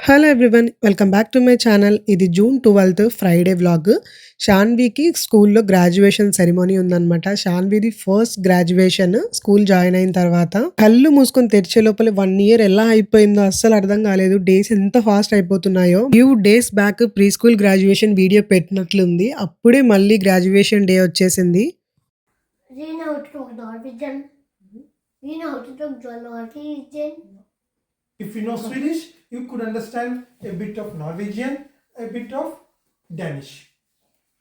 Hello everyone welcome back to my channel. ఇది June 12 Friday vlog. షాన్వికి స్కూల్లో graduation ceremony ఉందన్నమాట. షాన్విది first graduation school join అయిన తర్వాత కళ్ళు మూసుకొని తెరిచే లోపల 1 ఇయర్ ఎలా అయిపోయిందో అస్సలు అర్థం కాలేదు. డేస్ ఎంత ఫాస్ట్ అయిపోతున్నాయో. Few days back pre school graduation video పెట్టినట్లుంది. అప్పుడే మళ్ళీ గ్రాడ్యుయేషన్ డే వచ్చేసింది. Do you know how to talk Norwegian? Do you know how to talk Norwegian? If you know Swedish, you could understand a bit of Norwegian, a bit of Danish.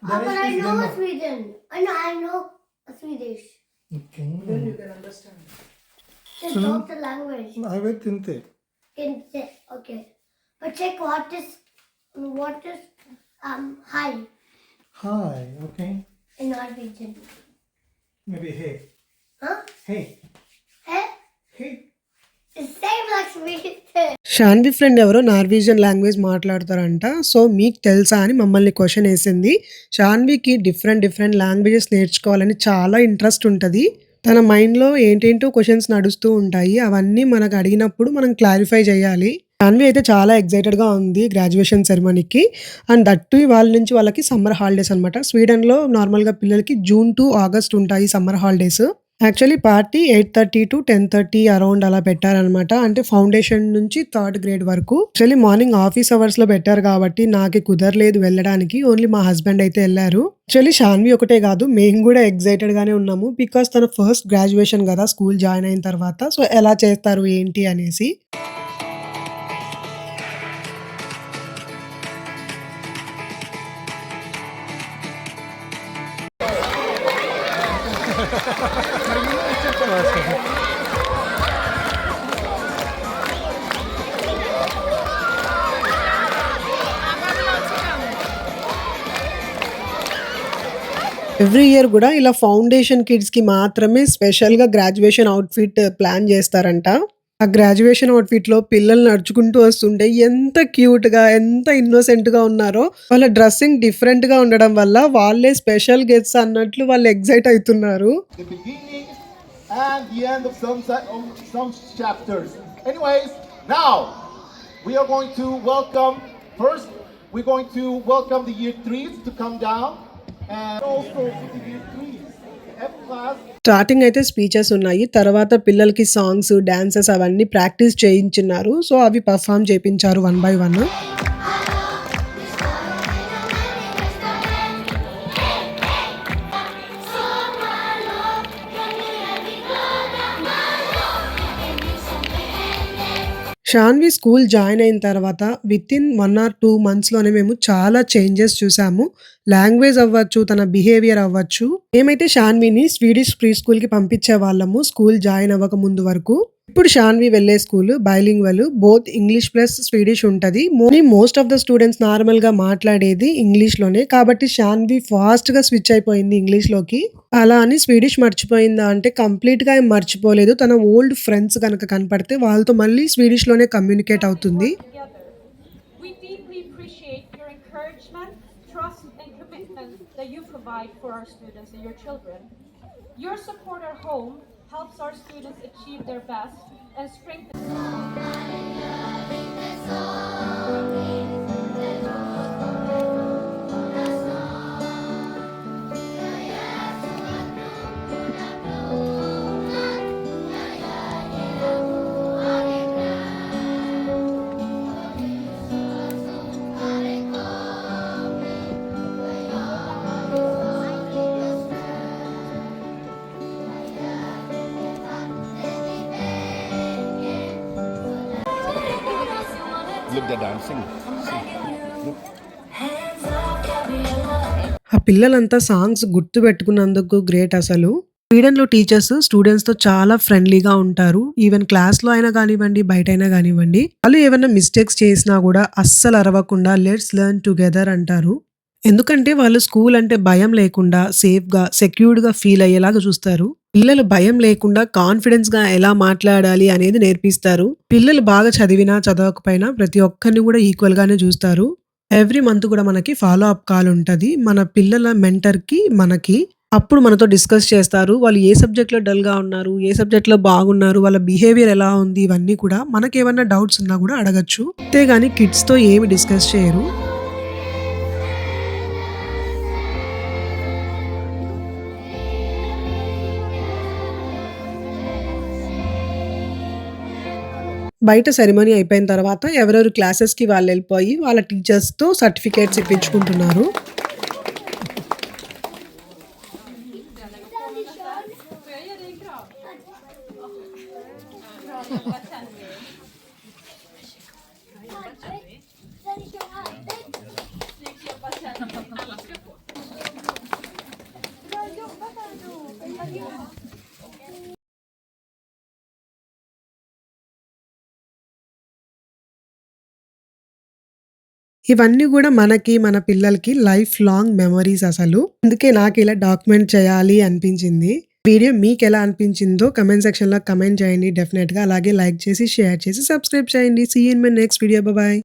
But I is know Denmark. Sweden. I know Swedish. Okay. Then you can understand. Just talk the language. I vet inte. Okay. But check what is hi Hi. Okay. in Norwegian. Maybe hey. Huh? Hey. Hey? Hey. It's same like Sweden. Shanvi friend ఎవరో Norwegian language మాట్లాడతారంట. So మీకు తెలుసా అని మమ్మల్ని question వేసింది. షాన్వికి different languages నేర్చుకోవాలని చాలా interest ఉంటుంది. తన మైండ్లో ఏంటేంటో క్వశ్చన్స్ నడుస్తూ ఉంటాయి. అవన్నీ మనకు అడిగినప్పుడు మనం క్లారిఫై చేయాలి. షాన్వి అయితే చాలా ఎక్సైటెడ్గా ఉంది గ్రాడ్యుయేషన్ సెరమనీకి. అండ్ దట్టు వాళ్ళ నుంచి వాళ్ళకి సమ్మర్ హాలిడేస్ అనమాట. స్వీడన్లో నార్మల్గా పిల్లలకి జూన్ టు ఆగస్ట్ ఉంటాయి summer holidays. Actually party 8:30 to 10:30 around అలా పెట్టారనమాట. అంటే ఫౌండేషన్ నుంచి 3rd గ్రేడ్ వరకు. యాక్చువల్లీ మార్నింగ్ ఆఫీస్ అవర్స్లో పెట్టారు కాబట్టి నాకు కుదరలేదు వెళ్ళడానికి. ఓన్లీ మా హస్బెండ్ అయితే వెళ్ళారు. యాక్చువల్లీ షాన్వి ఒకటే కాదు, మేము కూడా ఎక్సైటెడ్ గానే ఉన్నాము. బికాస్ తన ఫస్ట్ గ్రాడ్యుయేషన్ కదా స్కూల్ జాయిన్ అయిన తర్వాత. సో ఎలా చేస్తారు ఏంటి అనేసి. ఎవ్రీ ఇయర్ కూడా ఇలా ఫౌండేషన్ కిడ్స్కి మాత్రమే స్పెషల్గా గ్రాడ్యుయేషన్ అవుట్ఫిట్ ప్లాన్ చేస్తారంట. ఆ గ్రాడ్యుయేషన్ అవుట్ఫిట్లో పిల్లలు నడుచుకుంటూ వస్తుంటే ఎంత క్యూట్గా ఎంత ఇన్నోసెంట్గా ఉన్నారో. వాళ్ళ డ్రెస్సింగ్ డిఫరెంట్గా ఉండడం వల్ల వాళ్ళే స్పెషల్ గెస్ట్స్ అన్నట్లు వాళ్ళు ఎగ్జైట్ అవుతున్నారు. The beginning and the end of some chapters. Anyways, now we are going to welcome first. We're going to welcome the year 3s to come down, and also for the year 3s, F class. Starting అయితే speeches ఉన్నాయి. తర్వాత పిల్లలకి songs dances అవన్నీ practice చేయించున్నారు. So అవి perform చేయించారు 1 by 1. Shanvi school join అయిన తర్వాత within 1 or 2 monthsలోనే మేము చాలా చేంజెస్ చూసాము. లాంగ్వేజ్ అవ్వచ్చు, తన బిహేవియర్ అవ్వచ్చు. మేమైతే షాన్విని స్వీడిష్ ప్రీ స్కూల్కి పంపించే వాళ్ళము స్కూల్ జాయిన్ అవ్వక ముందు వరకు. ఇప్పుడు షాన్వి వెళ్ళే school bilingual, both English plus Swedish ఉంటుంది. Most of the students normal గా మాట్లాడేది ఇంగ్లీష్ లోనే. కాబట్టి షాన్వి ఫాస్ట్ గా స్విచ్ అయిపోయింది ఇంగ్లీష్ లోకి. అలా అని స్వీడిష్ మర్చిపోయిందా అంటే కంప్లీట్ గా ఏం మర్చిపోలేదు. తన ఓల్డ్ ఫ్రెండ్స్ కనుక కనపడితే వాళ్ళతో మళ్ళీ స్వీడిష్ లోనే కమ్యూనికేట్ అవుతుంది. We deeply appreciate your encouragement, trust and commitment that you provide for our students and your children. Your support at home helps our students achieve their best and strengthen. Look, they're dancing. ఆ పిల్లలంతా songs గుర్తు పెట్టుకున్నందుకు great అసలు. స్వీడన్లో teachers స్టూడెంట్స్తో చాలా ఫ్రెండ్లీగా ఉంటారు. Even క్లాస్లో అయినా కానివ్వండి, బయట అయినా కానివ్వండి. వాళ్ళు ఏమైనా మిస్టేక్స్ చేసినా కూడా అస్సలు అరవకుండా లెట్స్ లెర్న్ టుగెదర్ అంటారు. ఎందుకంటే వాళ్ళు స్కూల్ అంటే భయం లేకుండా సేఫ్గా సెక్యూర్డ్గా ఫీల్ అయ్యేలాగా చూస్తారు. పిల్లలు భయం లేకుండా కాన్ఫిడెన్స్గా ఎలా మాట్లాడాలి అనేది నేర్పిస్తారు. పిల్లలు బాగా చదివినా చదవకపోయినా ప్రతి ఒక్కరిని కూడా ఈక్వల్గానే చూస్తారు. ఎవ్రీ మంత్ కూడా మనకి ఫాలో అప్ కాల్ ఉంటుంది మన పిల్లల మెంటర్కి మనకి. అప్పుడు మనతో డిస్కస్ చేస్తారు. వాళ్ళు ఏ సబ్జెక్ట్‌లో డల్‌గా ఉన్నారు, ఏ సబ్జెక్ట్‌లో బాగున్నారు, వాళ్ళ బిహేవియర్ ఎలా ఉంది, ఇవన్నీ కూడా మనకేమన్నా డౌట్స్ ఉన్నా కూడా అడగొచ్చు. అంతేగాని కిడ్స్‌తో ఏమి డిస్కస్ చేయరు. బయట సెరమనీ అయిపోయిన తర్వాత ఎవరెవరు క్లాసెస్‌కి వాళ్ళెళ్ళిపోయి వాళ్ళ టీచర్స్‌తో సర్టిఫికేట్స్ ఇప్పించుకుంటున్నారు. ఇవన్నీ గూడా మనకి, మన పిల్లలకి లైఫ్ లాంగ్ మెమోరీస్ అసలు. అందుకే నాకిలా డాక్యుమెంట్ చేయాలి అనిపించింది. వీడియో మీకెలా అనిపించిందో కామెంట్ సెక్షన్‌లో కామెంట్ చేయండి డెఫినెట్‌గా. అలాగే లైక్ చేసి, షేర్ చేసి, సబ్స్క్రైబ్ చేయండి. See you in my next video. Bye.